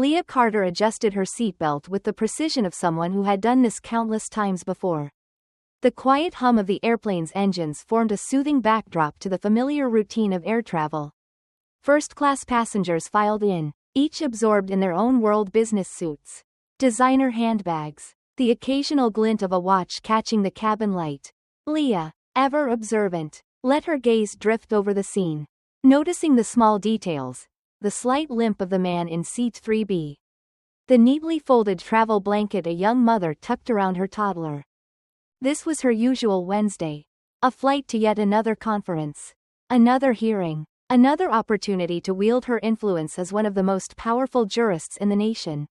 Leah Carter adjusted her seatbelt with the precision of someone who had done this countless times before. The quiet hum of the airplane's engines formed a soothing backdrop to the familiar routine of air travel. First-class passengers filed in, each absorbed in their own world: business suits, designer handbags, the occasional glint of a watch catching the cabin light. Leah, ever observant, let her gaze drift over the scene, noticing the small details: the slight limp of the man in seat 3B, the neatly folded travel blanket a young mother tucked around her toddler. This was her usual Wednesday. A flight to yet another conference. Another hearing. Another opportunity to wield her influence as one of the most powerful jurists in the nation.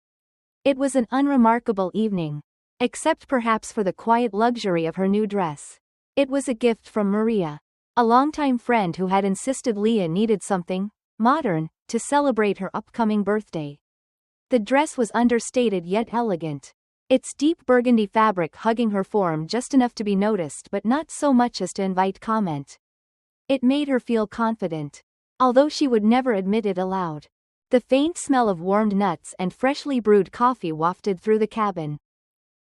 It was an unremarkable evening. Except perhaps for the quiet luxury of her new dress. It was a gift from Maria, a longtime friend who had insisted Leah needed something modern to celebrate her upcoming birthday. The dress was understated yet elegant. Its deep burgundy fabric hugging her form just enough to be noticed but not so much as to invite comment. It made her feel confident, although she would never admit it aloud. The faint smell of warmed nuts and freshly brewed coffee wafted through the cabin,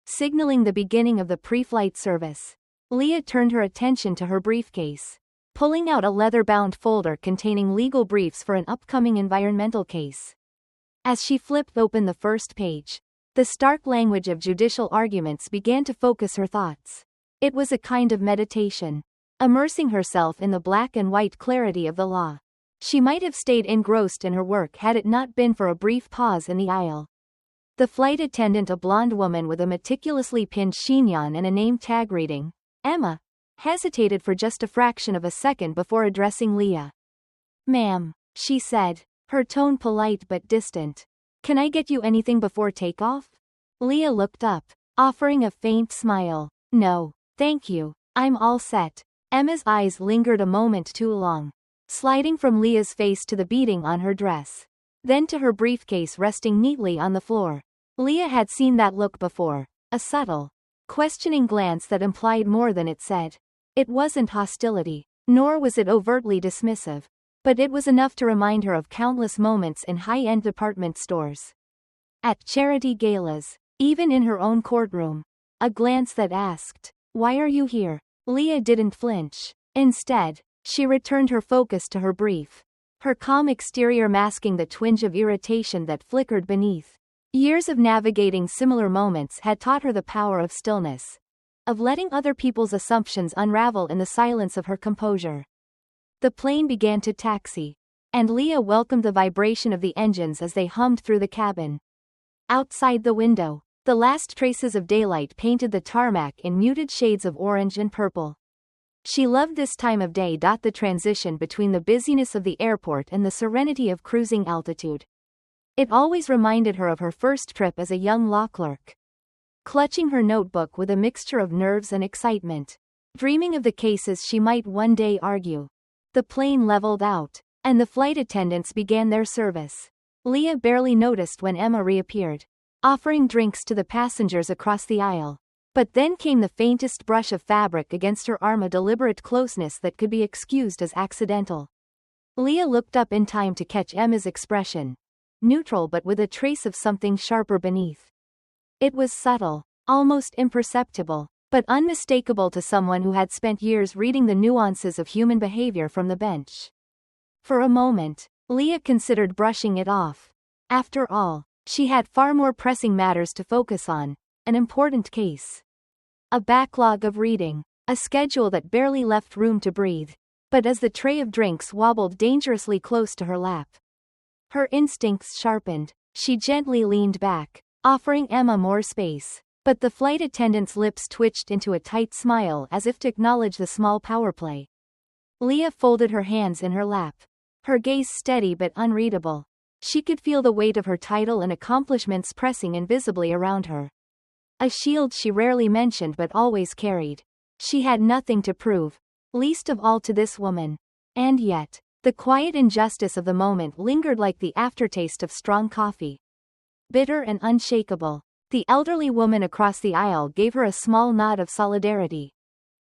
signaling the beginning of the pre-flight service. Leah turned her attention to her briefcase, pulling out a leather-bound folder containing legal briefs for an upcoming environmental case. As she flipped open the first page, the stark language of judicial arguments began to focus her thoughts. It was a kind of meditation, immersing herself in the black and white clarity of the law. She might have stayed engrossed in her work had it not been for a brief pause in the aisle. The flight attendant, a blonde woman with a meticulously pinned chignon and a name tag reading, Emma, hesitated for just a fraction of a second before addressing Leah. "Ma'am," she said, her tone polite but distant. "Can I get you anything before takeoff?" Leah looked up, offering a faint smile. "No, thank you, I'm all set." Emma's eyes lingered a moment too long, sliding from Leah's face to the beading on her dress, then to her briefcase resting neatly on the floor. Leah had seen that look before, a subtle, questioning glance that implied more than it said. It wasn't hostility, nor was it overtly dismissive, but it was enough to remind her of countless moments in high-end department stores, at charity galas, even in her own courtroom. A glance that asked, "Why are you here?" Leah didn't flinch. Instead, she returned her focus to her brief, her calm exterior masking the twinge of irritation that flickered beneath. Years of navigating similar moments had taught her the power of stillness, of letting other people's assumptions unravel in the silence of her composure. The plane began to taxi, and Leah welcomed the vibration of the engines as they hummed through the cabin. Outside the window, the last traces of daylight painted the tarmac in muted shades of orange and purple. She loved this time of day. The transition between the busyness of the airport and the serenity of cruising altitude. It always reminded her of her first trip as a young law clerk. Clutching her notebook with a mixture of nerves and excitement, dreaming of the cases she might one day argue. The plane leveled out, and the flight attendants began their service. Leah barely noticed when Emma reappeared, offering drinks to the passengers across the aisle. But then came the faintest brush of fabric against her arm, a deliberate closeness that could be excused as accidental. Leah looked up in time to catch Emma's expression, neutral but with a trace of something sharper beneath. It was subtle, almost imperceptible, but unmistakable to someone who had spent years reading the nuances of human behavior from the bench. For a moment, Leah considered brushing it off. After all, she had far more pressing matters to focus on, an important case, a backlog of reading, a schedule that barely left room to breathe. But as the tray of drinks wobbled dangerously close to her lap, her instincts sharpened. She gently leaned back, offering Emma more space, but the flight attendant's lips twitched into a tight smile as if to acknowledge the small power play. Leah folded her hands in her lap, her gaze steady but unreadable. She could feel the weight of her title and accomplishments pressing invisibly around her. A shield she rarely mentioned but always carried. She had nothing to prove, least of all to this woman. And yet, the quiet injustice of the moment lingered like the aftertaste of strong coffee. Bitter and unshakable, the elderly woman across the aisle gave her a small nod of solidarity.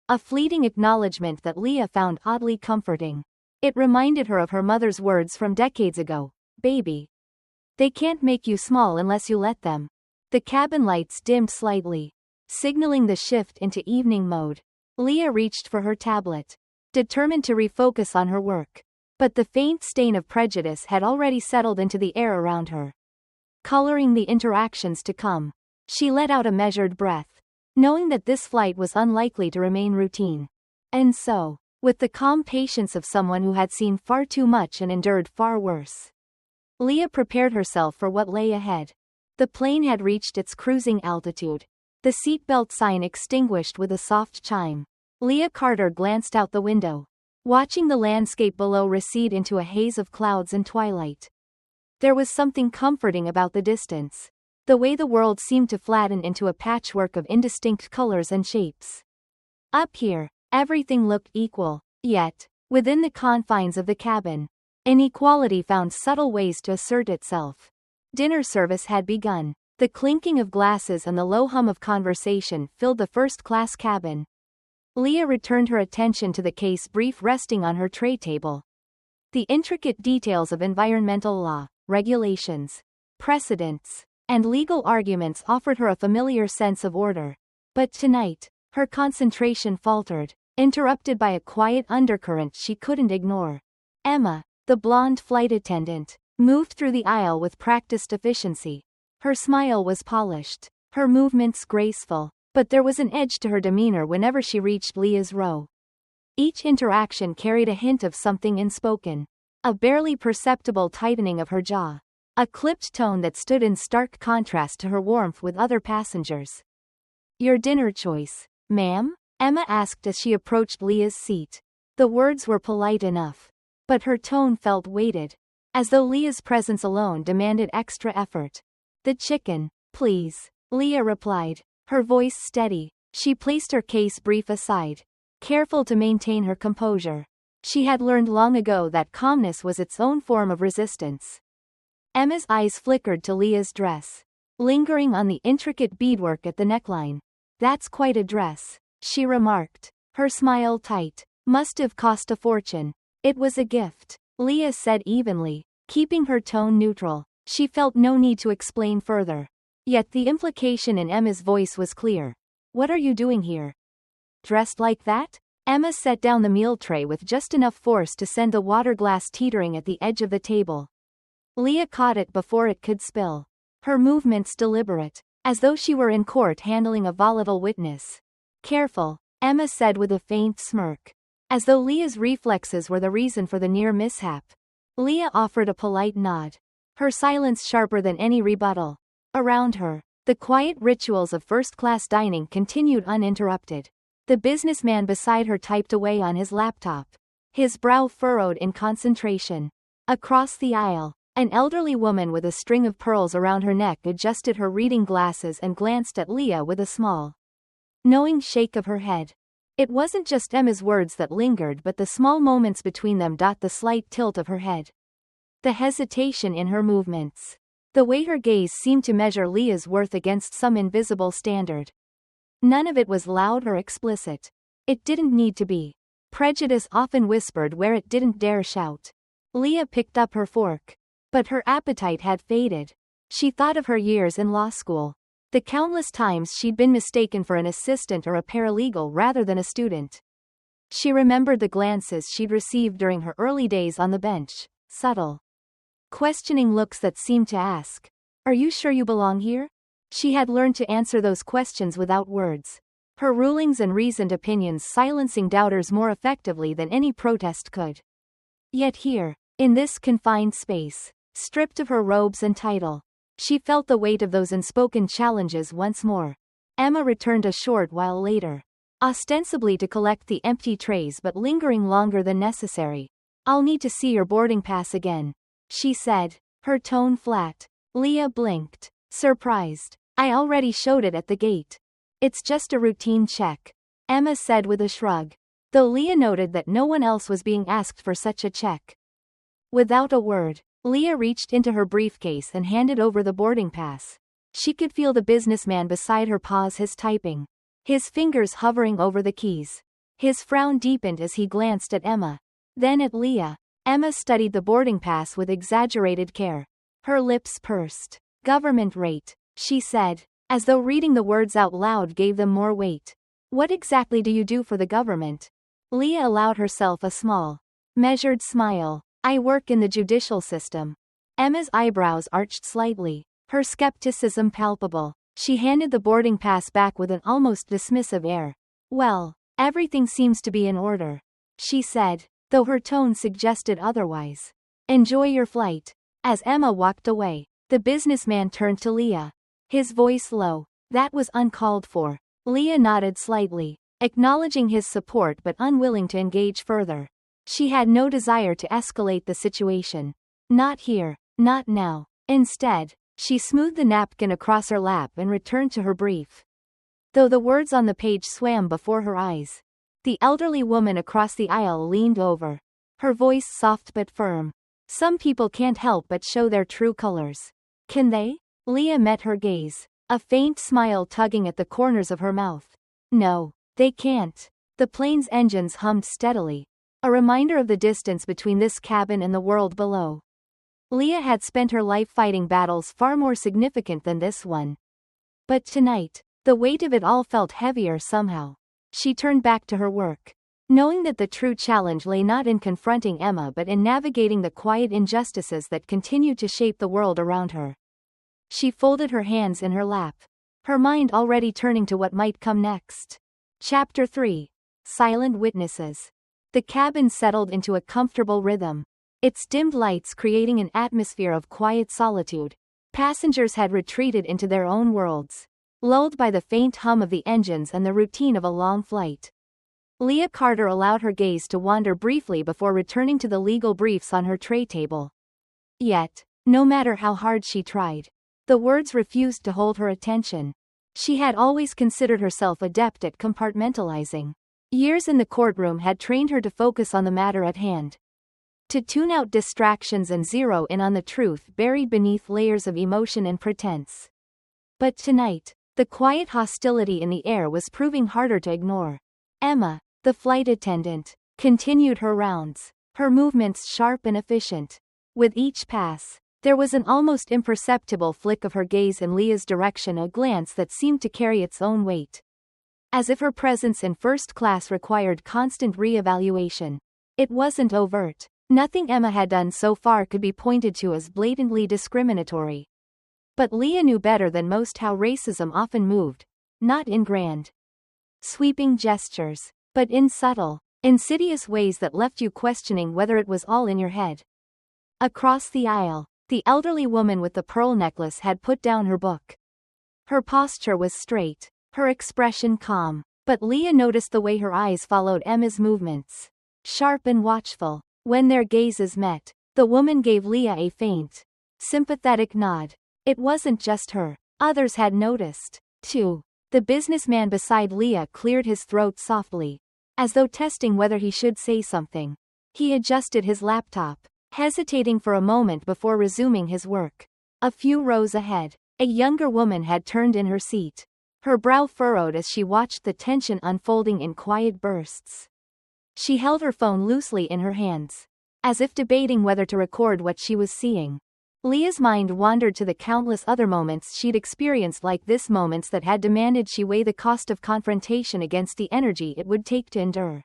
A fleeting acknowledgement that Leah found oddly comforting. It reminded her of her mother's words from decades ago, "Baby, They can't make you small unless you let them. The cabin lights dimmed slightly, signaling the shift into evening mode. Leah reached for her tablet, determined to refocus on her work. But the faint stain of prejudice had already settled into the air around her, coloring the interactions to come. She let out a measured breath, knowing that this flight was unlikely to remain routine. And so, with the calm patience of someone who had seen far too much and endured far worse, Leah prepared herself for what lay ahead. The plane had reached its cruising altitude. The seatbelt sign extinguished with a soft chime. Leah Carter glanced out the window, watching the landscape below recede into a haze of clouds and twilight. There was something comforting about the distance, the way the world seemed to flatten into a patchwork of indistinct colors and shapes. Up here, everything looked equal, yet, within the confines of the cabin, inequality found subtle ways to assert itself. Dinner service had begun. The clinking of glasses and the low hum of conversation filled the first-class cabin. Leah returned her attention to the case brief resting on her tray table. The intricate details of environmental law, regulations, precedents, and legal arguments offered her a familiar sense of order. But tonight, her concentration faltered, interrupted by a quiet undercurrent she couldn't ignore. Emma, the blonde flight attendant, moved through the aisle with practiced efficiency. Her smile was polished, her movements graceful, but there was an edge to her demeanor whenever she reached Leah's row. Each interaction carried a hint of something unspoken, a barely perceptible tightening of her jaw, a clipped tone that stood in stark contrast to her warmth with other passengers. "Your dinner choice, ma'am?" Emma asked as she approached Leah's seat. The words were polite enough, but her tone felt weighted, as though Leah's presence alone demanded extra effort. "The chicken, please," Leah replied, her voice steady. She placed her case brief aside, careful to maintain her composure. She had learned long ago that calmness was its own form of resistance. Emma's eyes flickered to Leah's dress, lingering on the intricate beadwork at the neckline. "That's quite a dress," she remarked, her smile tight. "Must have cost a fortune." "It was a gift," Leah said evenly, keeping her tone neutral. She felt no need to explain further. Yet the implication in Emma's voice was clear. "What are you doing here? Dressed like that?" Emma set down the meal tray with just enough force to send the water glass teetering at the edge of the table. Leah caught it before it could spill, her movements deliberate, as though she were in court handling a volatile witness. "Careful," Emma said with a faint smirk, as though Leah's reflexes were the reason for the near mishap. Leah offered a polite nod, her silence sharper than any rebuttal. Around her, the quiet rituals of first-class dining continued uninterrupted. The businessman beside her typed away on his laptop, his brow furrowed in concentration. Across the aisle, an elderly woman with a string of pearls around her neck adjusted her reading glasses and glanced at Leah with a small, knowing shake of her head. It wasn't just Emma's words that lingered, but the small moments between them. The slight tilt of her head, the hesitation in her movements, the way her gaze seemed to measure Leah's worth against some invisible standard. None of it was loud or explicit. It didn't need to be. Prejudice often whispered where it didn't dare shout. Leah picked up her fork, but her appetite had faded. She thought of her years in law school, the countless times she'd been mistaken for an assistant or a paralegal rather than a student. She remembered the glances she'd received during her early days on the bench, subtle, questioning looks that seemed to ask, "Are you sure you belong here?" She had learned to answer those questions without words, her rulings and reasoned opinions silencing doubters more effectively than any protest could. Yet here, in this confined space, stripped of her robes and title, she felt the weight of those unspoken challenges once more. Emma returned a short while later, ostensibly to collect the empty trays but lingering longer than necessary. "I'll need to see your boarding pass again," she said, her tone flat. Leah blinked, surprised. "I already showed it at the gate." "It's just a routine check," Emma said with a shrug, though Leah noted that no one else was being asked for such a check. Without a word, Leah reached into her briefcase and handed over the boarding pass. She could feel the businessman beside her pause his typing, his fingers hovering over the keys. His frown deepened as he glanced at Emma, then at Leah. Emma studied the boarding pass with exaggerated care, Her lips pursed. Government rate, she said, as though reading the words out loud gave them more weight. What exactly do you do for the government? Leah allowed herself a small, measured smile. I work in the judicial system. Emma's eyebrows arched slightly, her skepticism palpable. She handed the boarding pass back with an almost dismissive air. Well, everything seems to be in order, she said, though her tone suggested otherwise. Enjoy your flight. As Emma walked away, the businessman turned to Leah. His voice low. That was uncalled for. Leah nodded slightly, acknowledging his support but unwilling to engage further. She had no desire to escalate the situation. Not here, not now. Instead, she smoothed the napkin across her lap and returned to her brief. Though the words on the page swam before her eyes, the elderly woman across the aisle leaned over, her voice soft but firm. Some people can't help but show their true colors. Can they? Leah met her gaze, a faint smile tugging at the corners of her mouth. No, they can't. The plane's engines hummed steadily, a reminder of the distance between this cabin and the world below. Leah had spent her life fighting battles far more significant than this one. But tonight, the weight of it all felt heavier somehow. She turned back to her work, knowing that the true challenge lay not in confronting Emma but in navigating the quiet injustices that continued to shape the world around her. She folded her hands in her lap, her mind already turning to what might come next. Chapter 3. Silent Witnesses. The cabin settled into a comfortable rhythm, its dimmed lights creating an atmosphere of quiet solitude. Passengers had retreated into their own worlds, lulled by the faint hum of the engines and the routine of a long flight. Leah Carter allowed her gaze to wander briefly before returning to the legal briefs on her tray table. Yet, no matter how hard she tried, the words refused to hold her attention. She had always considered herself adept at compartmentalizing. Years in the courtroom had trained her to focus on the matter at hand, to tune out distractions and zero in on the truth buried beneath layers of emotion and pretense. But tonight, the quiet hostility in the air was proving harder to ignore. Emma, the flight attendant, continued her rounds, her movements sharp and efficient. With each pass, there was an almost imperceptible flick of her gaze in Leah's direction, a glance that seemed to carry its own weight. As if her presence in first class required constant re-evaluation. It wasn't overt. Nothing Emma had done so far could be pointed to as blatantly discriminatory. But Leah knew better than most how racism often moved, not in grand, sweeping gestures, but in subtle, insidious ways that left you questioning whether it was all in your head. Across the aisle, the elderly woman with the pearl necklace had put down her book. Her posture was straight, her expression calm, but Leah noticed the way her eyes followed Emma's movements, sharp and watchful. When their gazes met, the woman gave Leah a faint, sympathetic nod. It wasn't just her. Others had noticed, too. The businessman beside Leah cleared his throat softly, as though testing whether he should say something. He adjusted his laptop, hesitating for a moment before resuming his work. A few rows ahead, a younger woman had turned in her seat, her brow furrowed as she watched the tension unfolding in quiet bursts. She held her phone loosely in her hands, as if debating whether to record what she was seeing. Leah's mind wandered to the countless other moments she'd experienced like this, moments that had demanded she weigh the cost of confrontation against the energy it would take to endure.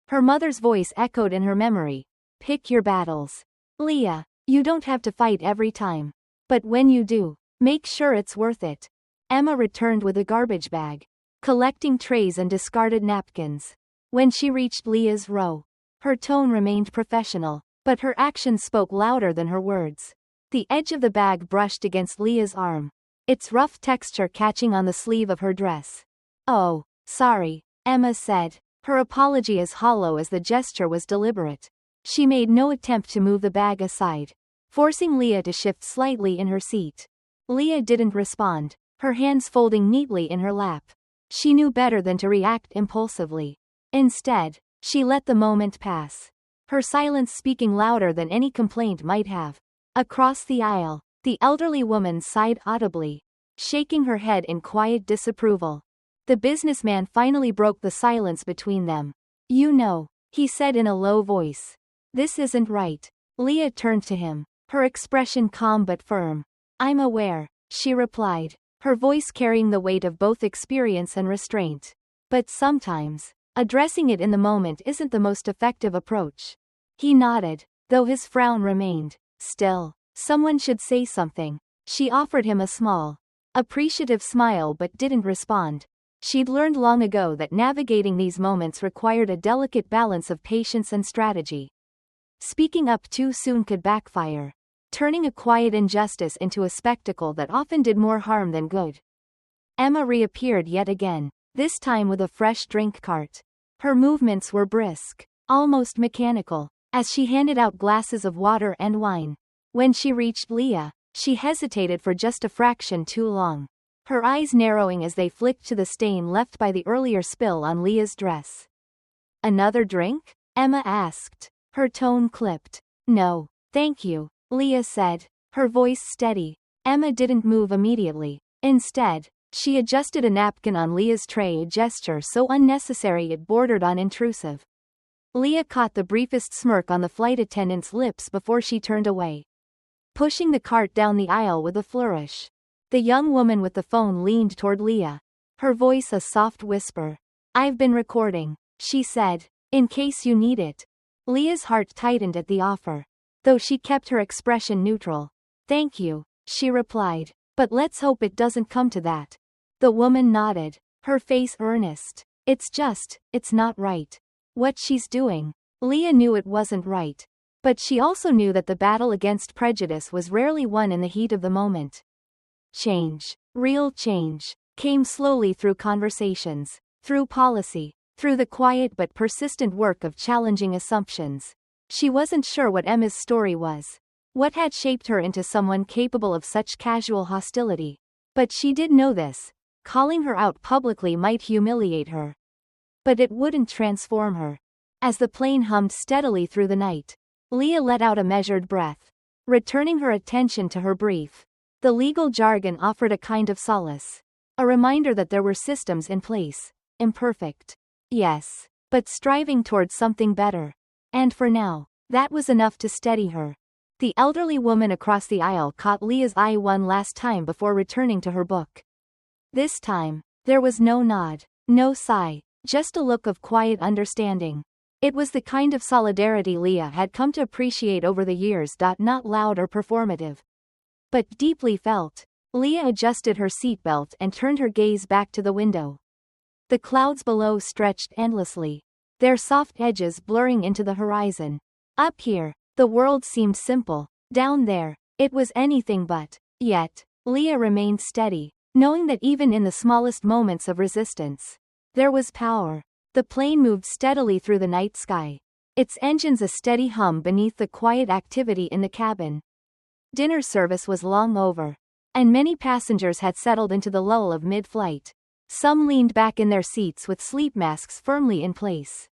Her mother's voice echoed in her memory. Pick your battles, Leah. You don't have to fight every time. But when you do, make sure it's worth it. Emma returned with a garbage bag, collecting trays and discarded napkins. When she reached Leah's row, her tone remained professional, but her actions spoke louder than her words. The edge of the bag brushed against Leah's arm, its rough texture catching on the sleeve of her dress. Oh, sorry, Emma said, her apology as hollow as the gesture was deliberate. She made no attempt to move the bag aside, forcing Leah to shift slightly in her seat. Leah didn't respond, her hands folding neatly in her lap. She knew better than to react impulsively. Instead, she let the moment pass, her silence speaking louder than any complaint might have. Across the aisle, the elderly woman sighed audibly, shaking her head in quiet disapproval. The businessman finally broke the silence between them. You know, he said in a low voice. This isn't right. Leah turned to him, her expression calm but firm. "I'm aware," she replied, her voice carrying the weight of both experience and restraint. "But sometimes, addressing it in the moment isn't the most effective approach." He nodded, though his frown remained. "Still, someone should say something." She offered him a small, appreciative smile but didn't respond. She'd learned long ago that navigating these moments required a delicate balance of patience and strategy. Speaking up too soon could backfire, turning a quiet injustice into a spectacle that often did more harm than good. Emma reappeared yet again, this time with a fresh drink cart. Her movements were brisk, almost mechanical, as she handed out glasses of water and wine. When she reached Leah, she hesitated for just a fraction too long, her eyes narrowing as they flicked to the stain left by the earlier spill on Leah's dress. "Another drink?" Emma asked, her tone clipped. "No, thank you," Leah said, her voice steady. Emma didn't move immediately. Instead, she adjusted a napkin on Leah's tray, a gesture so unnecessary it bordered on intrusive. Leah caught the briefest smirk on the flight attendant's lips before she turned away, pushing the cart down the aisle with a flourish. The young woman with the phone leaned toward Leah, her voice a soft whisper. "I've been recording," she said, "in case you need it." Leah's heart tightened at the offer, though she kept her expression neutral. "Thank you," she replied, "but let's hope it doesn't come to that." The woman nodded, her face earnest. It's not right. What she's doing." Leah knew it wasn't right, but she also knew that the battle against prejudice was rarely won in the heat of the moment. Change, real change, came slowly through conversations, through policy, through the quiet but persistent work of challenging assumptions. She wasn't sure what Emma's story was, what had shaped her into someone capable of such casual hostility. But she did know this: calling her out publicly might humiliate her, but it wouldn't transform her. As the plane hummed steadily through the night, Leah let out a measured breath, returning her attention to her brief. The legal jargon offered a kind of solace, a reminder that there were systems in place, imperfect, yes, but striving towards something better. And for now, that was enough to steady her. The elderly woman across the aisle caught Leah's eye one last time before returning to her book. This time, there was no nod, no sigh, just a look of quiet understanding. It was the kind of solidarity Leah had come to appreciate over the years. Not loud or performative, but deeply felt. Leah adjusted her seatbelt and turned her gaze back to the window. The clouds below stretched endlessly, their soft edges blurring into the horizon. Up here, the world seemed simple. Down there, it was anything but. Yet, Leah remained steady, knowing that even in the smallest moments of resistance, there was power. The plane moved steadily through the night sky, its engines a steady hum beneath the quiet activity in the cabin. Dinner service was long over, and many passengers had settled into the lull of mid-flight. Some leaned back in their seats with sleep masks firmly in place,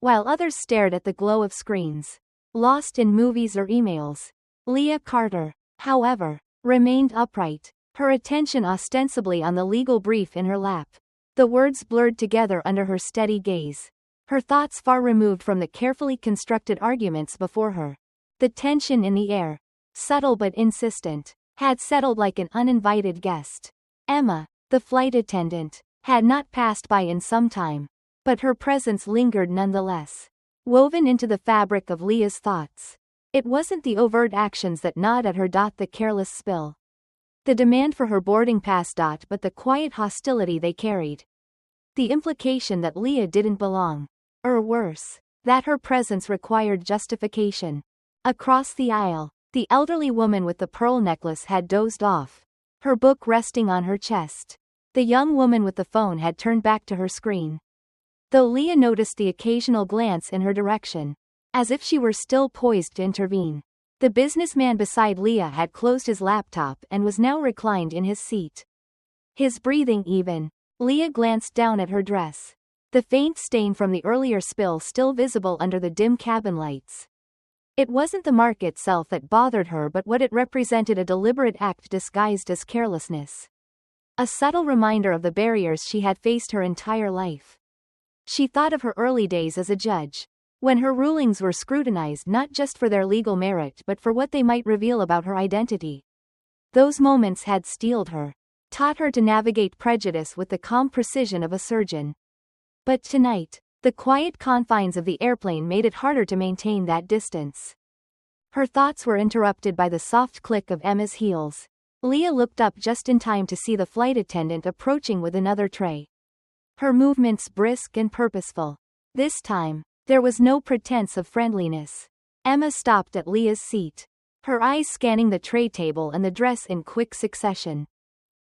while others stared at the glow of screens, lost in movies or emails. Leah Carter, however, remained upright, her attention ostensibly on the legal brief in her lap. The words blurred together under her steady gaze, her thoughts far removed from the carefully constructed arguments before her. The tension in the air, subtle but insistent, had settled like an uninvited guest. Emma, the flight attendant, had not passed by in some time, but her presence lingered nonetheless, woven into the fabric of Leah's thoughts. It wasn't the overt actions that gnawed at her. The careless spill, the demand for her boarding pass. But the quiet hostility they carried. The implication that Leah didn't belong, or worse, that her presence required justification. Across the aisle, the elderly woman with the pearl necklace had dozed off, her book resting on her chest. The young woman with the phone had turned back to her screen, though Leah noticed the occasional glance in her direction, as if she were still poised to intervene. The businessman beside Leah had closed his laptop and was now reclined in his seat, his breathing even. Leah glanced down at her dress, the faint stain from the earlier spill still visible under the dim cabin lights. It wasn't the mark itself that bothered her, but what it represented: a deliberate act disguised as carelessness. A subtle reminder of the barriers she had faced her entire life. She thought of her early days as a judge, when her rulings were scrutinized not just for their legal merit but for what they might reveal about her identity. Those moments had steeled her, taught her to navigate prejudice with the calm precision of a surgeon. But tonight, the quiet confines of the airplane made it harder to maintain that distance. Her thoughts were interrupted by the soft click of Emma's heels. Leah looked up just in time to see the flight attendant approaching with another tray. Her movements brisk and purposeful. This time, there was no pretense of friendliness. Emma stopped at Leah's seat, her eyes scanning the tray table and the dress in quick succession.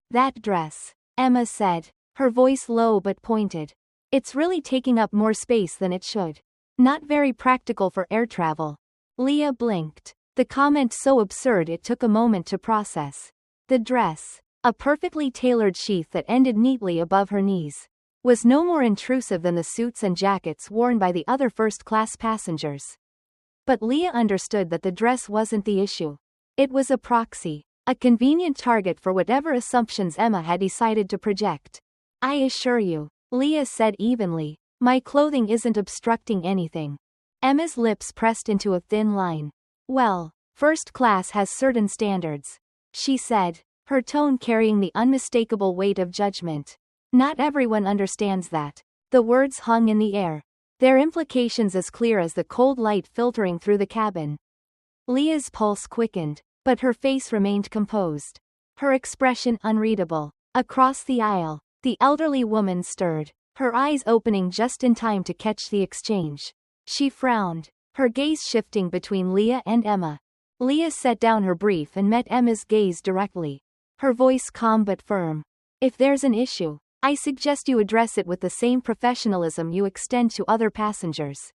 "That dress," Emma said, her voice low but pointed. "It's really taking up more space than it should. Not very practical for air travel." Leah blinked, the comment so absurd it took a moment to process. The dress, a perfectly tailored sheath that ended neatly above her knees, was no more intrusive than the suits and jackets worn by the other first-class passengers. But Leah understood that the dress wasn't the issue. It was a proxy, a convenient target for whatever assumptions Emma had decided to project. "I assure you," Leah said evenly, "my clothing isn't obstructing anything." Emma's lips pressed into a thin line. "Well, first class has certain standards," she said, her tone carrying the unmistakable weight of judgment. "Not everyone understands that." The words hung in the air, their implications as clear as the cold light filtering through the cabin. Leah's pulse quickened, but her face remained composed, her expression unreadable. Across the aisle, the elderly woman stirred, her eyes opening just in time to catch the exchange. She frowned, her gaze shifting between Leah and Emma. Leah set down her brief and met Emma's gaze directly, her voice calm but firm. "If there's an issue, I suggest you address it with the same professionalism you extend to other passengers."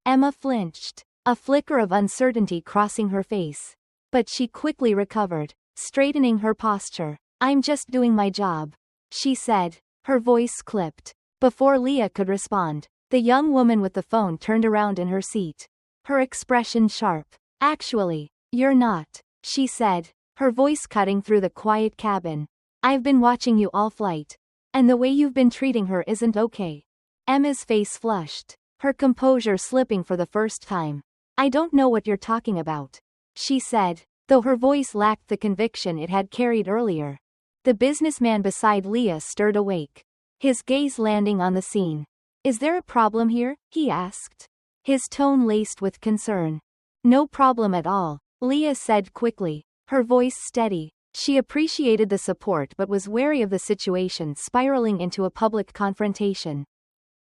Emma flinched, a flicker of uncertainty crossing her face. But she quickly recovered, straightening her posture. "I'm just doing my job," she said, her voice clipped. Before Leah could respond, the young woman with the phone turned around in her seat, her expression sharp. "Actually, you're not," she said, her voice cutting through the quiet cabin. "I've been watching you all flight. And the way you've been treating her isn't okay." Emma's face flushed, her composure slipping for the first time. "I don't know what you're talking about," she said, though her voice lacked the conviction it had carried earlier. The businessman beside Leah stirred awake, his gaze landing on the scene. "Is there a problem here?" he asked, his tone laced with concern. "No problem at all," Leah said quickly, her voice steady. She appreciated the support but was wary of the situation spiraling into a public confrontation.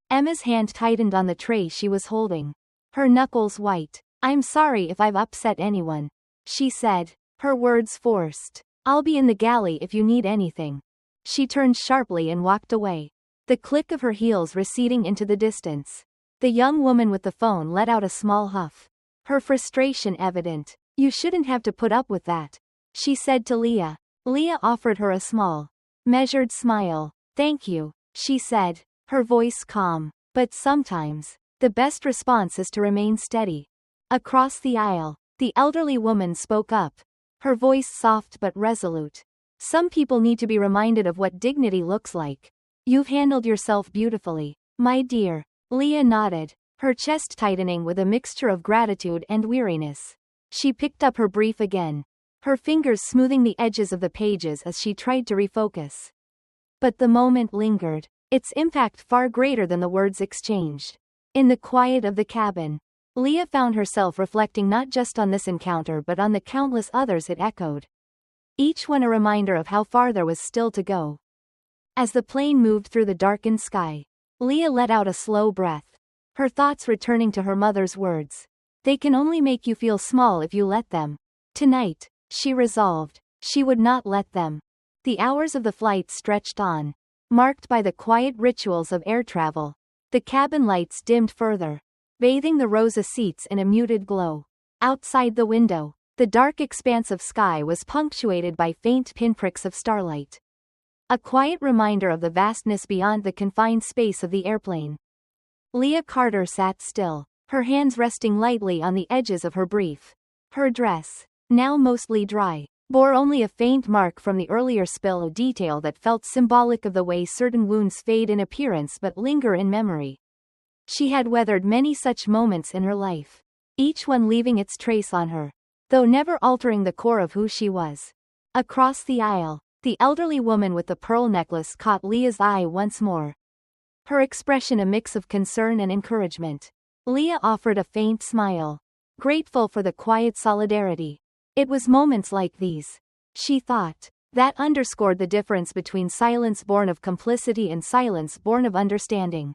Emma's hand tightened on the tray she was holding, her knuckles white. "I'm sorry if I've upset anyone," she said, her words forced. "I'll be in the galley if you need anything." She turned sharply and walked away, the click of her heels receding into the distance. The young woman with the phone let out a small huff, her frustration evident. "You shouldn't have to put up with that," she said to Leah. Leah offered her a small, measured smile. "Thank you," she said, her voice calm. But sometimes, the best response is to remain steady. Across the aisle, the elderly woman spoke up, her voice soft but resolute. "Some people need to be reminded of what dignity looks like. You've handled yourself beautifully, my dear." Leah nodded, her chest tightening with a mixture of gratitude and weariness. She picked up her brief again, her fingers smoothing the edges of the pages as she tried to refocus. But the moment lingered, its impact far greater than the words exchanged. In the quiet of the cabin, Leah found herself reflecting not just on this encounter but on the countless others it echoed. Each one a reminder of how far there was still to go. As the plane moved through the darkened sky, Leah let out a slow breath, her thoughts returning to her mother's words. "They can only make you feel small if you let them." Tonight, she resolved, she would not let them. The hours of the flight stretched on, marked by the quiet rituals of air travel. The cabin lights dimmed further, bathing the rows of seats in a muted glow. Outside the window, the dark expanse of sky was punctuated by faint pinpricks of starlight, a quiet reminder of the vastness beyond the confined space of the airplane. Leah Carter sat still, her hands resting lightly on the edges of her brief. Her dress, now mostly dry, bore only a faint mark from the earlier spill, a detail that felt symbolic of the way certain wounds fade in appearance but linger in memory. She had weathered many such moments in her life, each one leaving its trace on her, though never altering the core of who she was. Across the aisle, the elderly woman with the pearl necklace caught Leah's eye once more. Her expression a mix of concern and encouragement. Leah offered a faint smile, grateful for the quiet solidarity. It was moments like these, she thought, that underscored the difference between silence born of complicity and silence born of understanding.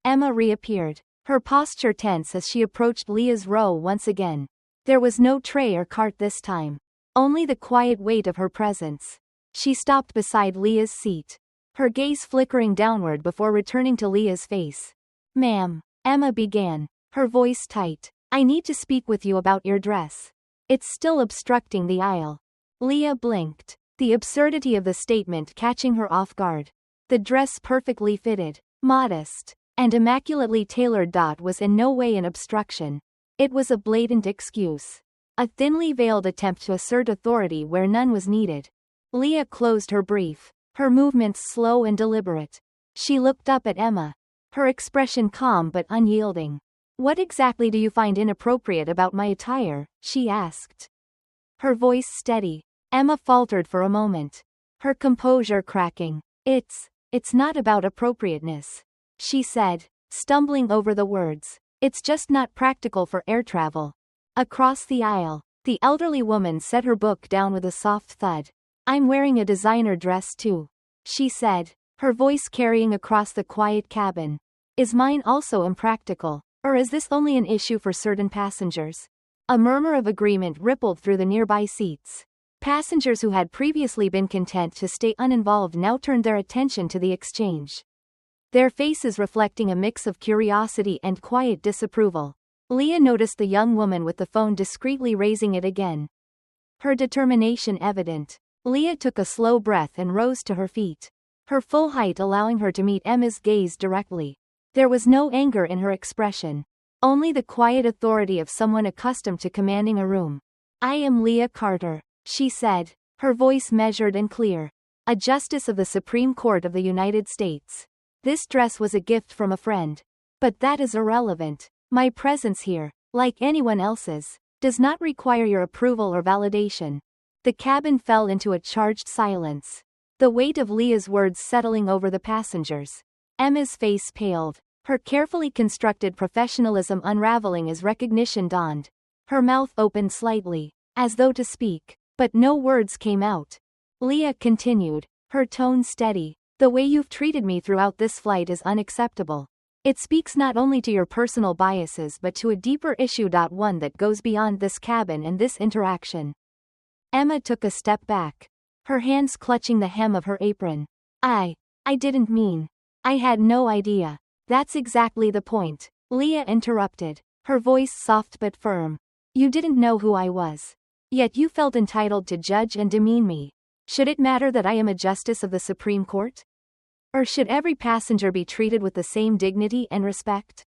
Emma reappeared, her posture tense as she approached Leah's row once again. There was no tray or cart this time, only the quiet weight of her presence. She stopped beside Leah's seat, her gaze flickering downward before returning to Leah's face. "Ma'am," Emma began, her voice tight, "I need to speak with you about your dress. It's still obstructing the aisle." Leah blinked, the absurdity of the statement catching her off guard. The dress perfectly fitted, modest, and immaculately tailored was in no way an obstruction. It was a blatant excuse, a thinly veiled attempt to assert authority where none was needed. Leah closed her brief, her movements slow and deliberate. She looked up at Emma, her expression calm but unyielding. "What exactly do you find inappropriate about my attire?" she asked. Her voice steady. Emma faltered for a moment, her composure cracking. It's not about appropriateness," she said, stumbling over the words. "It's just not practical for air travel." Across the aisle, the elderly woman set her book down with a soft thud. "I'm wearing a designer dress too," she said, her voice carrying across the quiet cabin. "Is mine also impractical, or is this only an issue for certain passengers?" A murmur of agreement rippled through the nearby seats. Passengers who had previously been content to stay uninvolved now turned their attention to the exchange, their faces reflecting a mix of curiosity and quiet disapproval. Leah noticed the young woman with the phone discreetly raising it again, her determination evident. Leah took a slow breath and rose to her feet, her full height allowing her to meet Emma's gaze directly. There was no anger in her expression, only the quiet authority of someone accustomed to commanding a room. "I am Leah Carter," she said, her voice measured and clear, "a justice of the Supreme Court of the United States. This dress was a gift from a friend. But that is irrelevant. My presence here, like anyone else's, does not require your approval or validation." The cabin fell into a charged silence, the weight of Leah's words settling over the passengers. Emma's face paled, her carefully constructed professionalism unraveling as recognition dawned. Her mouth opened slightly, as though to speak, but no words came out. Leah continued, her tone steady. "The way you've treated me throughout this flight is unacceptable. It speaks not only to your personal biases but to a deeper issue. One that goes beyond this cabin and this interaction." Emma took a step back, her hands clutching the hem of her apron. I didn't mean. I had no idea." "That's exactly the point," Leah interrupted, her voice soft but firm. "You didn't know who I was. Yet you felt entitled to judge and demean me. Should it matter that I am a justice of the Supreme Court? Or should every passenger be treated with the same dignity and respect?"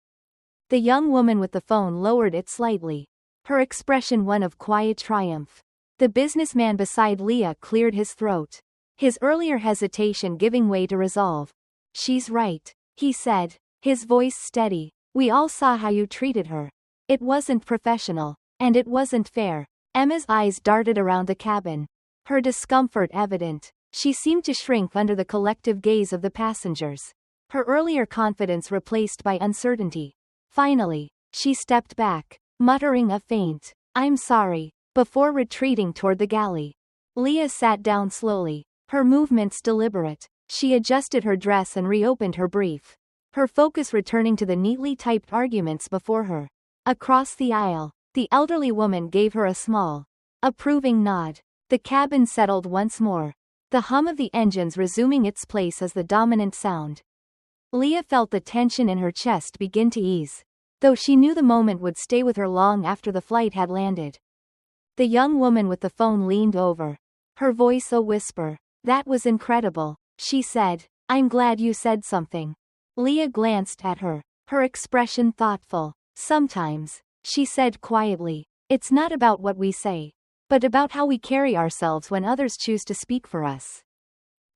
The young woman with the phone lowered it slightly, her expression one of quiet triumph. The businessman beside Leah cleared his throat, his earlier hesitation giving way to resolve. "She's right," he said, his voice steady. "We all saw how you treated her. It wasn't professional, and it wasn't fair." Emma's eyes darted around the cabin, her discomfort evident. She seemed to shrink under the collective gaze of the passengers, her earlier confidence replaced by uncertainty. Finally, she stepped back, muttering a faint, "I'm sorry," before retreating toward the galley. Leah sat down slowly, her movements deliberate. She adjusted her dress and reopened her brief, her focus returning to the neatly typed arguments before her. Across the aisle, the elderly woman gave her a small, approving nod. The cabin settled once more, the hum of the engines resuming its place as the dominant sound. Leah felt the tension in her chest begin to ease, though she knew the moment would stay with her long after the flight had landed. The young woman with the phone leaned over, her voice a whisper. "That was incredible," she said. "I'm glad you said something." Leah glanced at her, her expression thoughtful. "Sometimes," she said quietly, "it's not about what we say, but about how we carry ourselves when others choose to speak for us."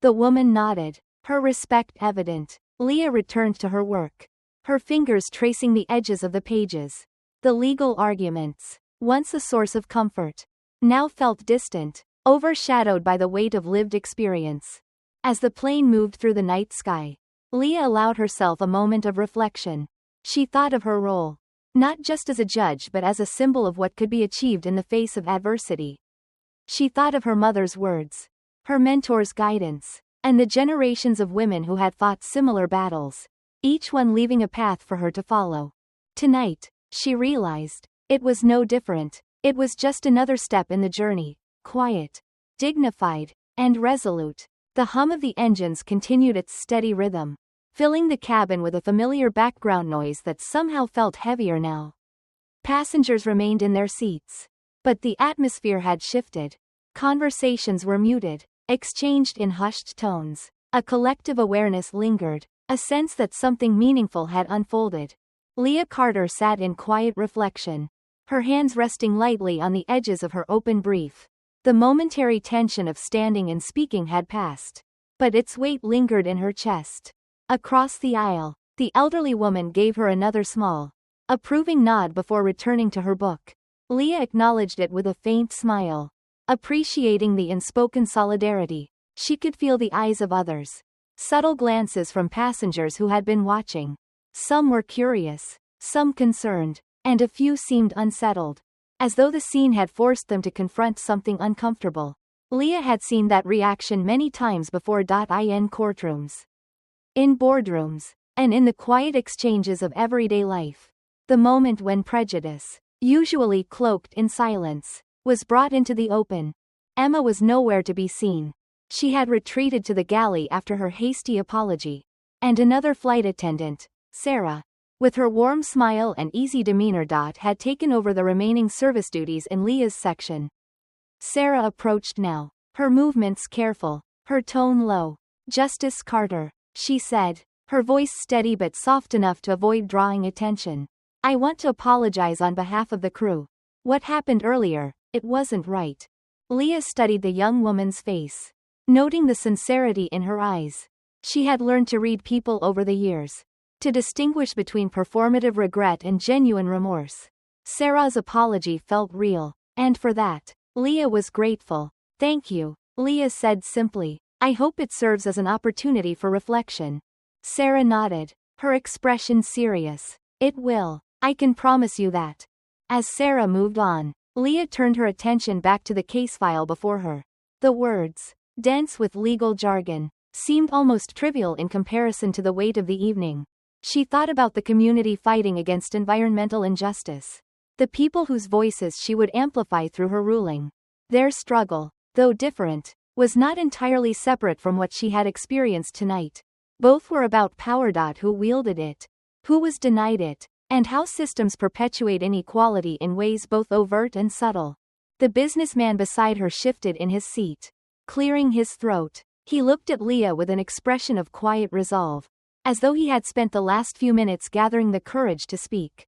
The woman nodded, her respect evident. Leah returned to her work, her fingers tracing the edges of the pages. The legal arguments, once a source of comfort, now felt distant, overshadowed by the weight of lived experience. As the plane moved through the night sky, Leah allowed herself a moment of reflection. She thought of her role, not just as a judge but as a symbol of what could be achieved in the face of adversity. She thought of her mother's words, her mentor's guidance, and the generations of women who had fought similar battles, each one leaving a path for her to follow. Tonight, she realized, it was no different. It was just another step in the journey, quiet, dignified, and resolute. The hum of the engines continued its steady rhythm, filling the cabin with a familiar background noise that somehow felt heavier now. Passengers remained in their seats, but the atmosphere had shifted. Conversations were muted, exchanged in hushed tones. A collective awareness lingered, a sense that something meaningful had unfolded. Leah Carter sat in quiet reflection, her hands resting lightly on the edges of her open brief. The momentary tension of standing and speaking had passed, but its weight lingered in her chest. Across the aisle, the elderly woman gave her another small, approving nod before returning to her book. Leah acknowledged it with a faint smile, appreciating the unspoken solidarity. She could feel the eyes of others, subtle glances from passengers who had been watching. Some were curious, some concerned, and a few seemed unsettled, as though the scene had forced them to confront something uncomfortable. Leah had seen that reaction many times before. In courtrooms, in boardrooms, and in the quiet exchanges of everyday life. The moment when prejudice, usually cloaked in silence, was brought into the open. Emma was nowhere to be seen. She had retreated to the galley after her hasty apology. And another flight attendant, Sarah, with her warm smile and easy demeanor, had taken over the remaining service duties in Leah's section. Sarah approached now, her movements careful, her tone low. "Justice Carter," she said, her voice steady but soft enough to avoid drawing attention. "I want to apologize on behalf of the crew. What happened earlier, it wasn't right." Leah studied the young woman's face, noting the sincerity in her eyes. She had learned to read people over the years, to distinguish between performative regret and genuine remorse. Sarah's apology felt real, and for that, Leah was grateful. "Thank you," Leah said simply. "I hope it serves as an opportunity for reflection." Sarah nodded, her expression serious. "It will. I can promise you that." As Sarah moved on, Leah turned her attention back to the case file before her. The words, dense with legal jargon, seemed almost trivial in comparison to the weight of the evening. She thought about the community fighting against environmental injustice, the people whose voices she would amplify through her ruling. Their struggle, though different, was not entirely separate from what she had experienced tonight. Both were about power. Who wielded it, who was denied it, and how systems perpetuate inequality in ways both overt and subtle. The businessman beside her shifted in his seat, clearing his throat. He looked at Leah with an expression of quiet resolve, as though he had spent the last few minutes gathering the courage to speak.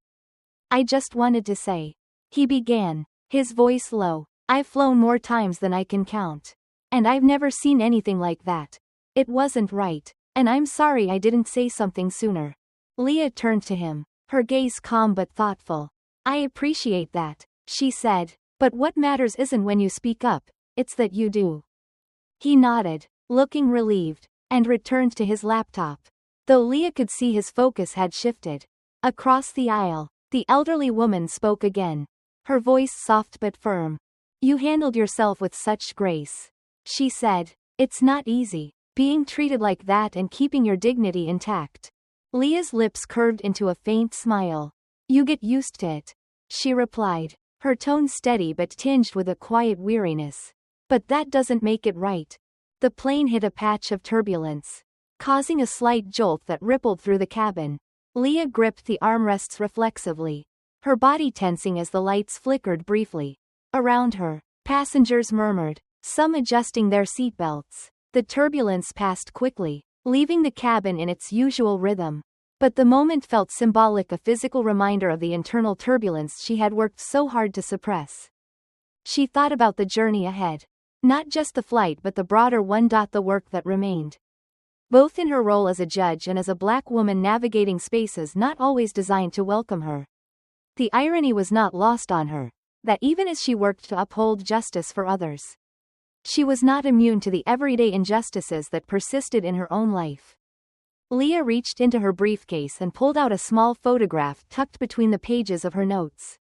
"I just wanted to say," he began, his voice low, "I've flown more times than I can count. And I've never seen anything like that. It wasn't right, and I'm sorry I didn't say something sooner." Leah turned to him, her gaze calm but thoughtful. "I appreciate that," she said, "but what matters isn't when you speak up, it's that you do." He nodded, looking relieved, and returned to his laptop. Though Leah could see his focus had shifted. Across the aisle, the elderly woman spoke again, her voice soft but firm. "You handled yourself with such grace," she said. "It's not easy, being treated like that and keeping your dignity intact." Leah's lips curved into a faint smile. "You get used to it," she replied, her tone steady but tinged with a quiet weariness. "But that doesn't make it right." The plane hit a patch of turbulence, causing a slight jolt that rippled through the cabin. Leah gripped the armrests reflexively, her body tensing as the lights flickered briefly. Around her, passengers murmured, some adjusting their seatbelts. The turbulence passed quickly, leaving the cabin in its usual rhythm. But the moment felt symbolic, a physical reminder of the internal turbulence she had worked so hard to suppress. She thought about the journey ahead. Not just the flight but the broader one. The work that remained. both in her role as a judge and as a black woman navigating spaces not always designed to welcome her. The irony was not lost on her, that even as she worked to uphold justice for others, she was not immune to the everyday injustices that persisted in her own life. Leah reached into her briefcase and pulled out a small photograph tucked between the pages of her notes.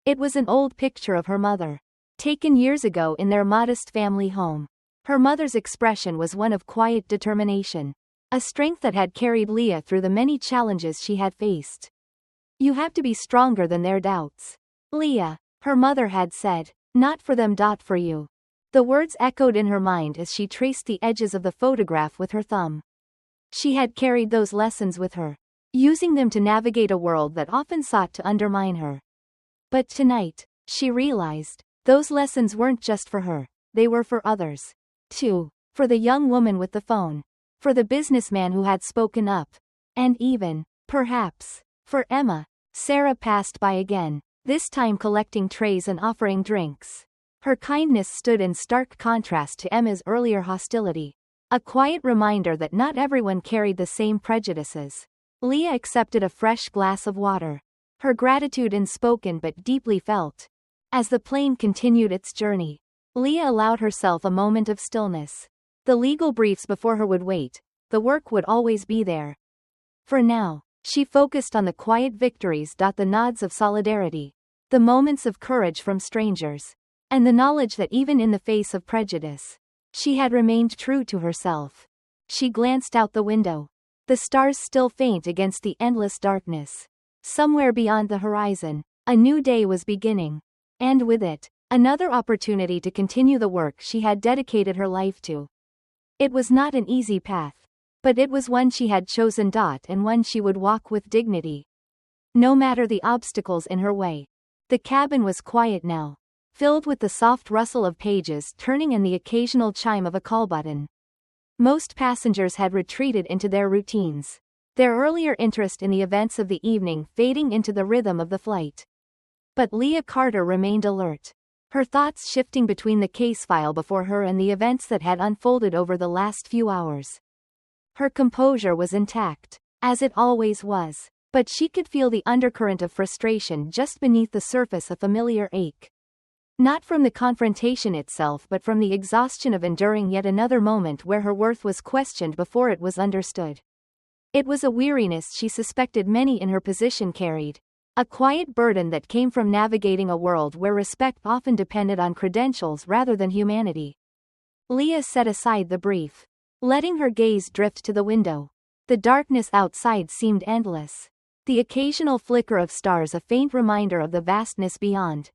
It was an old picture of her mother, taken years ago in their modest family home. Her mother's expression was one of quiet determination, a strength that had carried Leah through the many challenges she had faced. "You have to be stronger than their doubts, Leah," her mother had said. "Not for them, for you." The words echoed in her mind as she traced the edges of the photograph with her thumb. She had carried those lessons with her, using them to navigate a world that often sought to undermine her. But tonight, she realized, those lessons weren't just for her, they were for others. Too, for the young woman with the phone, for the businessman who had spoken up, and even, perhaps, for Emma. Sarah passed by again, this time collecting trays and offering drinks. Her kindness stood in stark contrast to Emma's earlier hostility, a quiet reminder that not everyone carried the same prejudices. Leah accepted a fresh glass of water, her gratitude unspoken but deeply felt. As the plane continued its journey, Leah allowed herself a moment of stillness. The legal briefs before her would wait, the work would always be there. For now, she focused on the quiet victories, the nods of solidarity, the moments of courage from strangers, and the knowledge that even in the face of prejudice, she had remained true to herself. She glanced out the window, the stars still faint against the endless darkness. Somewhere beyond the horizon, a new day was beginning, and with it, another opportunity to continue the work she had dedicated her life to. It was not an easy path, but it was one she had chosen, and one she would walk with dignity, no matter the obstacles in her way. The cabin was quiet now, filled with the soft rustle of pages turning and the occasional chime of a call button. Most passengers had retreated into their routines, their earlier interest in the events of the evening fading into the rhythm of the flight. But Leah Carter remained alert, her thoughts shifting between the case file before her and the events that had unfolded over the last few hours. Her composure was intact, as it always was, but she could feel the undercurrent of frustration just beneath the surface, a familiar ache. Not from the confrontation itself, but from the exhaustion of enduring yet another moment where her worth was questioned before it was understood. It was a weariness she suspected many in her position carried, a quiet burden that came from navigating a world where respect often depended on credentials rather than humanity. Leah set aside the brief, letting her gaze drift to the window. The darkness outside seemed endless, the occasional flicker of stars a faint reminder of the vastness beyond.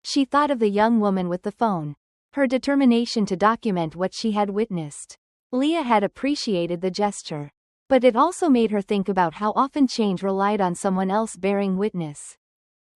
She thought of the young woman with the phone, her determination to document what she had witnessed. Leah had appreciated the gesture, but it also made her think about how often change relied on someone else bearing witness,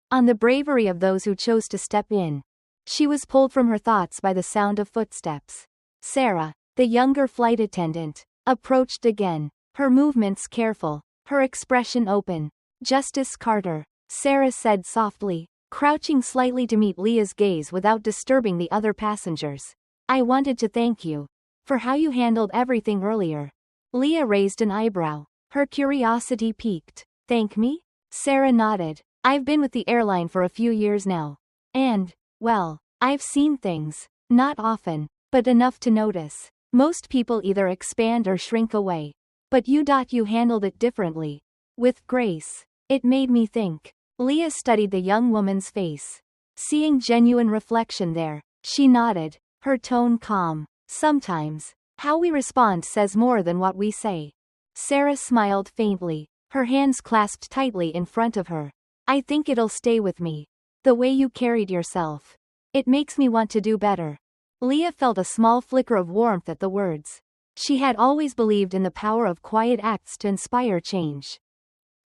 on the bravery of those who chose to step in. She was pulled from her thoughts by the sound of footsteps. Sarah, the younger flight attendant, approached again, her movements careful, her expression open. "Justice Carter," Sarah said softly, crouching slightly to meet Leah's gaze without disturbing the other passengers. "I wanted to thank you for how you handled everything earlier." Leah raised an eyebrow, her curiosity piqued. "Thank me?" Sarah nodded. "I've been with the airline for a few years now. And, well, I've seen things, not often, but enough to notice. Most people either expand or shrink away. But you handled it differently. With grace." It made me think. Leah studied the young woman's face. Seeing genuine reflection there, she nodded, her tone calm. "Sometimes, how we respond says more than what we say." Sarah smiled faintly, her hands clasped tightly in front of her. "I think it'll stay with me. The way you carried yourself. It makes me want to do better." Leah felt a small flicker of warmth at the words. She had always believed in the power of quiet acts to inspire change,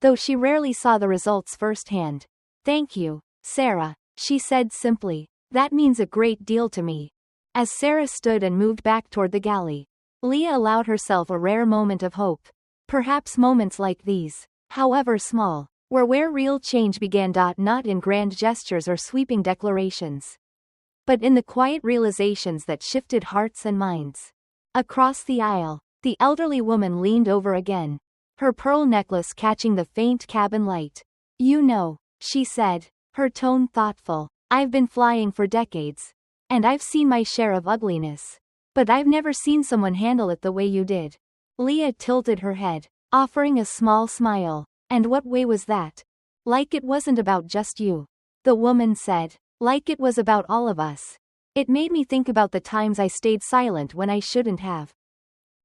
though she rarely saw the results firsthand. "Thank you, Sarah," she said simply. "That means a great deal to me." As Sarah stood and moved back toward the galley, Leah allowed herself a rare moment of hope. Perhaps moments like these, however small, were where real change began. Not in grand gestures or sweeping declarations, but in the quiet realizations that shifted hearts and minds. Across the aisle, The elderly woman leaned over again, her pearl necklace catching the faint cabin light. You know, she said, her tone thoughtful, I've been flying for decades. And I've seen my share of ugliness. But I've never seen someone handle it the way you did. Leah tilted her head, offering a small smile. And what way was that? Like it wasn't about just you. The woman said. Like it was about all of us. It made me think about the times I stayed silent when I shouldn't have.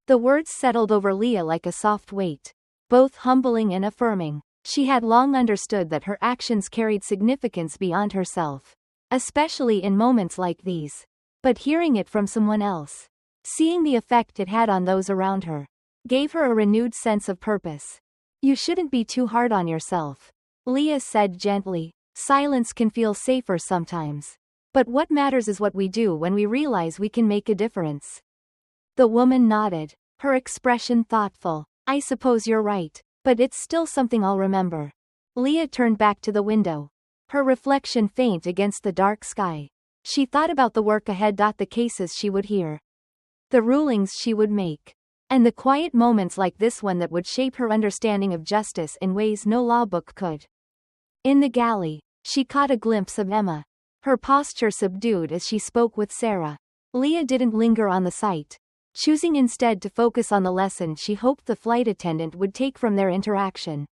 The words settled over Leah like a soft weight, both humbling and affirming. She had long understood that her actions carried significance beyond herself, especially in moments like these. But hearing it from someone else, seeing the effect it had on those around her, gave her a renewed sense of purpose. You shouldn't be too hard on yourself, Leah said gently. Silence can feel safer sometimes. But what matters is what we do when we realize we can make a difference. The woman nodded, her expression thoughtful. I suppose you're right, but it's still something I'll remember. Leah turned back to the window, her reflection faint against the dark sky. She thought about the work ahead. The cases she would hear, the rulings she would make, and the quiet moments like this one that would shape her understanding of justice in ways no law book could. In the galley, she caught a glimpse of Emma, her posture subdued as she spoke with Sarah. Leah didn't linger on the sight, choosing instead to focus on the lesson she hoped the flight attendant would take from their interaction.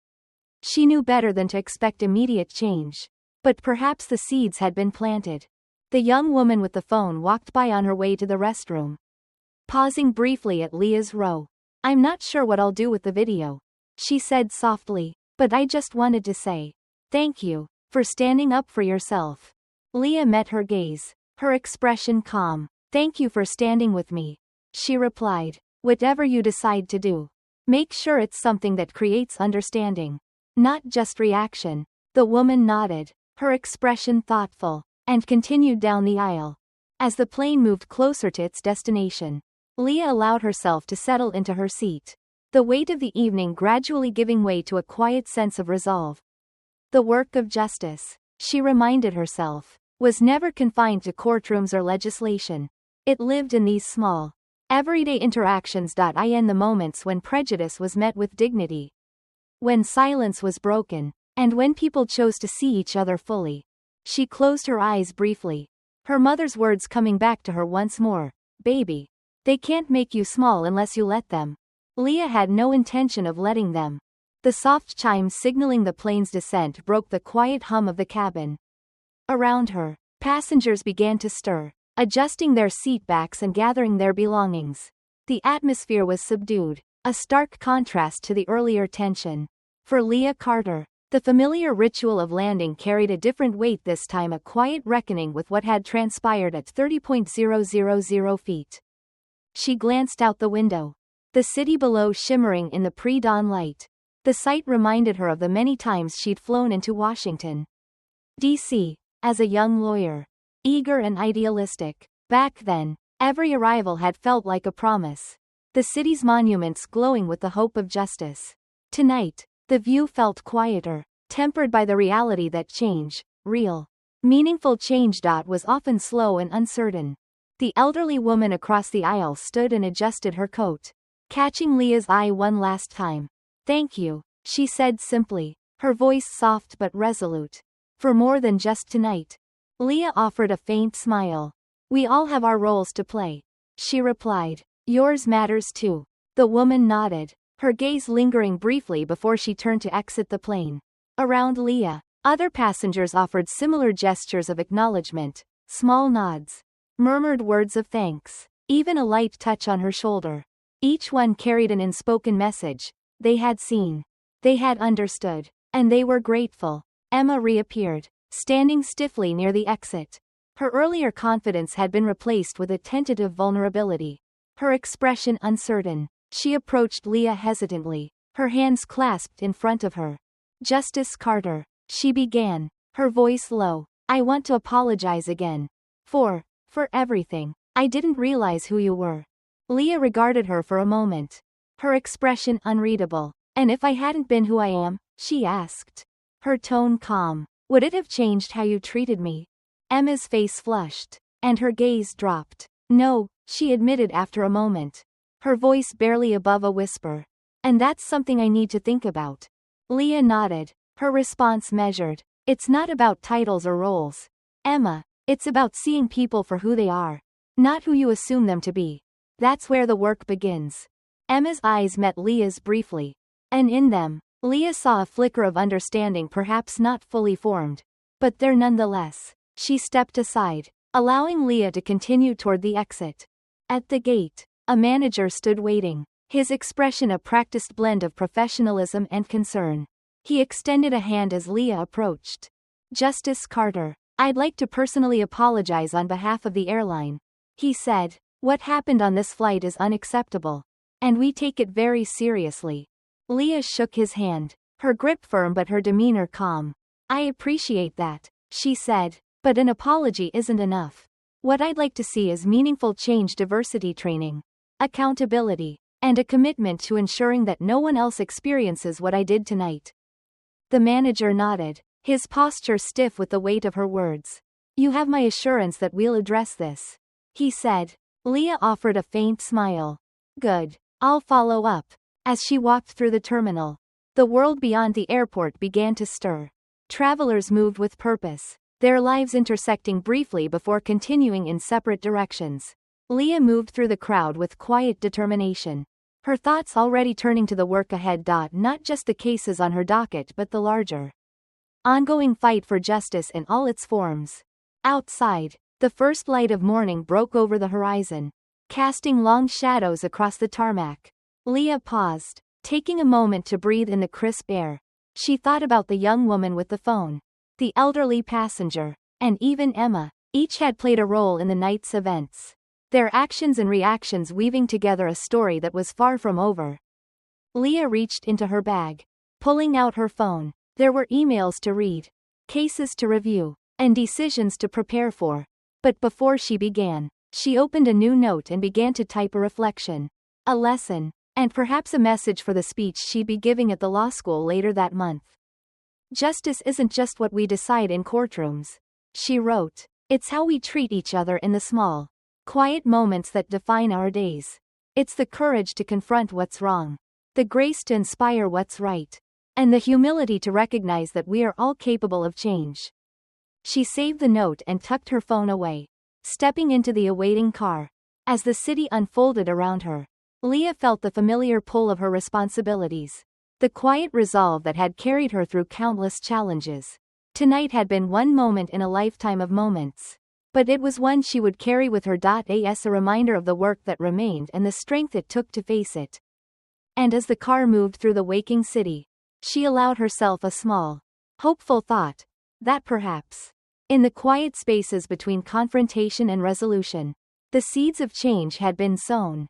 She knew better than to expect immediate change, but perhaps the seeds had been planted. The young woman with the phone walked by on her way to the restroom, pausing briefly at Leah's row. I'm not sure what I'll do with the video, she said softly, but I just wanted to say, thank you, for standing up for yourself. Leah met her gaze, her expression calm. Thank you for standing with me, she replied. Whatever you decide to do, make sure it's something that creates understanding, not just reaction. The woman nodded, her expression thoughtful, and continued down the aisle. As the plane moved closer to its destination, Leah allowed herself to settle into her seat, the weight of the evening gradually giving way to a quiet sense of resolve. The work of justice, she reminded herself, was never confined to courtrooms or legislation. It lived in these small, everyday interactions. In the moments when prejudice was met with dignity, when silence was broken, and when people chose to see each other fully. She closed her eyes briefly, her mother's words coming back to her once more. Baby, they can't make you small unless you let them. Leah had no intention of letting them. The soft chimes signaling the plane's descent broke the quiet hum of the cabin. Around her, passengers began to stir, adjusting their seat backs and gathering their belongings. The atmosphere was subdued, a stark contrast to the earlier tension. For Leah Carter, the familiar ritual of landing carried a different weight this time, a quiet reckoning with what had transpired at 30,000 feet. She glanced out the window, the city below shimmering in the pre-dawn light. The sight reminded her of the many times she'd flown into Washington, D.C., as a young lawyer, eager and idealistic. Back then, every arrival had felt like a promise, the city's monuments glowing with the hope of justice. Tonight, the view felt quieter, tempered by the reality that change, real, meaningful change, was often slow and uncertain. The elderly woman across the aisle stood and adjusted her coat, catching Leah's eye one last time. Thank you, she said simply, her voice soft but resolute. For more than just tonight. Leah offered a faint smile. We all have our roles to play, she replied. Yours matters too. The woman nodded, her gaze lingering briefly before she turned to exit the plane. Around Leah, other passengers offered similar gestures of acknowledgement, small nods, murmured words of thanks, even a light touch on her shoulder. Each one carried an unspoken message. They had seen, they had understood, and they were grateful. Emma reappeared, standing stiffly near the exit. Her earlier confidence had been replaced with a tentative vulnerability, her expression uncertain. She approached Leah hesitantly, her hands clasped in front of her. Justice Carter, she began, her voice low. I want to apologize again. For everything. I didn't realize who you were. Leah regarded her for a moment, her expression unreadable. And if I hadn't been who I am, she asked, her tone calm, would it have changed how you treated me? Emma's face flushed, and her gaze dropped. No, she admitted after a moment, her voice barely above a whisper. And that's something I need to think about. Leah nodded, her response measured. It's not about titles or roles, Emma. It's about seeing people for who they are, not who you assume them to be. That's where the work begins. Emma's eyes met Leah's briefly, and in them, Leah saw a flicker of understanding, perhaps not fully formed, but there nonetheless. She stepped aside, allowing Leah to continue toward the exit. At the gate, a manager stood waiting, his expression a practiced blend of professionalism and concern. He extended a hand as Leah approached. Justice Carter, I'd like to personally apologize on behalf of the airline, he said. What happened on this flight is unacceptable, and we take it very seriously. Leah shook his hand, her grip firm but her demeanor calm. I appreciate that, she said, but an apology isn't enough. What I'd like to see is meaningful change, diversity training, accountability, and a commitment to ensuring that no one else experiences what I did tonight. The manager nodded, his posture stiff with the weight of her words. You have my assurance that we'll address this, he said. Leah offered a faint smile. Good. I'll follow up. As she walked through the terminal, the world beyond the airport began to stir. Travelers moved with purpose, their lives intersecting briefly before continuing in separate directions. Leah moved through the crowd with quiet determination, her thoughts already turning to the work ahead. Not just the cases on her docket but the larger, ongoing fight for justice in all its forms. Outside, the first light of morning broke over the horizon, casting long shadows across the tarmac. Leah paused, taking a moment to breathe in the crisp air. She thought about the young woman with the phone, the elderly passenger, and even Emma. Each had played a role in the night's events, their actions and reactions weaving together a story that was far from over. Leah reached into her bag, pulling out her phone. There were emails to read, cases to review, and decisions to prepare for. But before she began, she opened a new note and began to type a reflection, a lesson, and perhaps a message for the speech she'd be giving at the law school later that month. Justice isn't just what we decide in courtrooms, she wrote. It's how we treat each other in the small, quiet moments that define our days. It's the courage to confront what's wrong, the grace to inspire what's right, and the humility to recognize that we are all capable of change. She saved the note and tucked her phone away, stepping into the awaiting car. As the city unfolded around her, Leah felt the familiar pull of her responsibilities, the quiet resolve that had carried her through countless challenges. Tonight had been one moment in a lifetime of moments, but it was one she would carry with her. As a reminder of the work that remained and the strength it took to face it. And as the car moved through the waking city, she allowed herself a small, hopeful thought, that perhaps, in the quiet spaces between confrontation and resolution, the seeds of change had been sown.